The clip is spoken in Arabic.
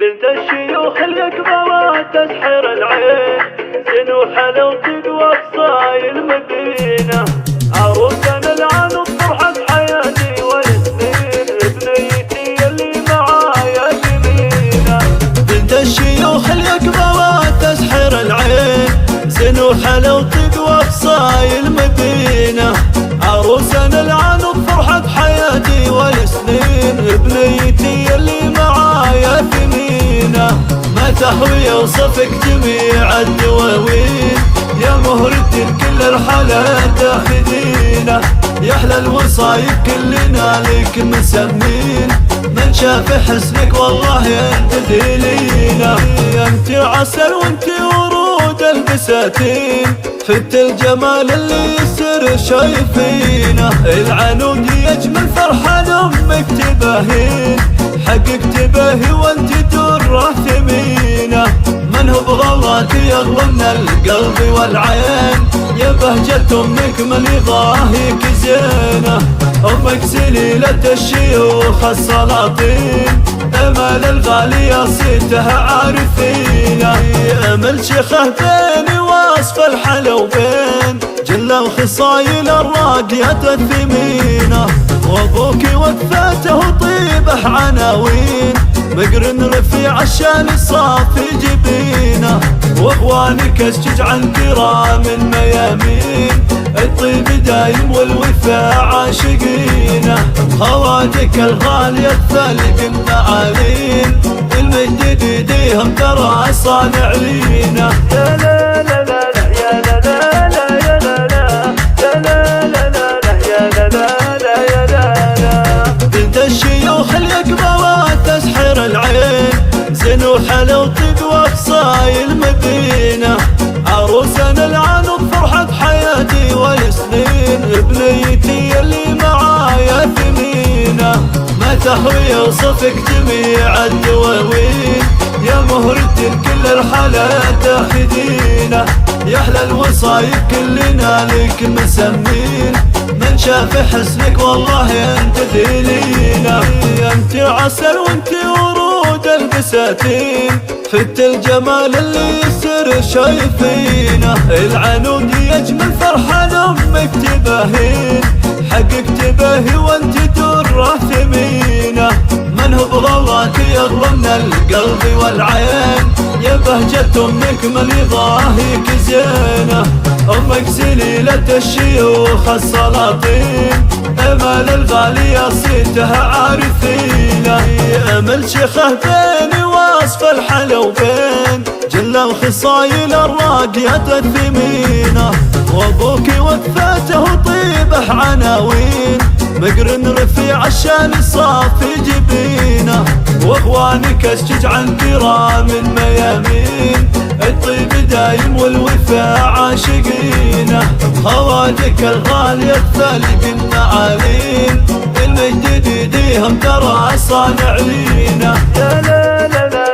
بنت الشيوخ اليكبر تسحر العين، زين وحلاوتك واقصاي المدينة، عروسنا العنب فرحة حياتي والسنين، بنيتي اللي معايا جميلة. بنت الشيوخ اليكبر تسحر العين، زين وحلاوتك واقصاي المدينة، عروسنا العنب فرحة حياتي والسنين، بنيتي اللي معايا ثمينة. ما تهوي يوصفك جميع الدواوين، يا مهرة كل الحالات تاخذينه، يا احلى الوصايب كلنا لك مسمين، من شاف حسنك والله ينتدي لينا. انت عسل وانت ورود البساتين، فت الجمال اللي يسر شايفينه، العنود يجمل فرحان امك تباهين، حقك تباهي وانت دره ثمينه. من هو بغلاك يغلى من القلب والعين، يا بهجة امك من يضاهيك زينه، امك سليلة الشيوخ السلاطين، امل الغالية صيتها عارفينه. امل شيخه بين وصف الحلو بين جلة وخصايل الراقية الثمينة، وابوك وقفاته طيبه عناوين، مقرن رفيع الشان الصافي جبينه، واخوانك اشجج عن كرام ميامين، الطيب دايم والوفاء عاشقينه، خواتك الغالية الثلج النعالين، المجد يديهم ترى صانع لينا. يا لا لا لا يا لا لا لا يا لا لا يا لا لا لا يا لا لا يا لا لا. بنت الشيوخ اليكبر تسحر العين، زين وحلاوتك واقصاي المدينة، عروسنا العنب فرحة حياتي والسنين، بنيتي اللي معايا ثمينة. ما تهوي يوصفك جميع الدواوين، يا مهرة كل الحالات تاخذينه، يا احلى الوصايب كلنا لك مسمين، من شاف حسنك والله ينتدي لينا. انت عسل وانت ورود البساتين، فت الجمال اللي يسر شايفينه، العنود يجمل فرحان امك تباهين، حقك تباهي وانت دره ثمينه. من هو بغلاك يغلى من القلب والعين، يا بهجة امك من يضاهيك زينه، امك سليلة الشيوخ السلاطين، امل الغالية صيتها عارفينه. امل شيخه بين وصف الحلو بين جلة وخصايل الراقية الثمينة، وابوك وقفاته طيبه عناوين، مقرن رفيع الشان الصافي جبينه، واخوانك اشجج عن كرام ميامين، الطيب دايم والوفاء عاشقينه، خواتك الغالية الثلج النعالين، المجد يديهم ترى صانع لينا. يا لا لا لا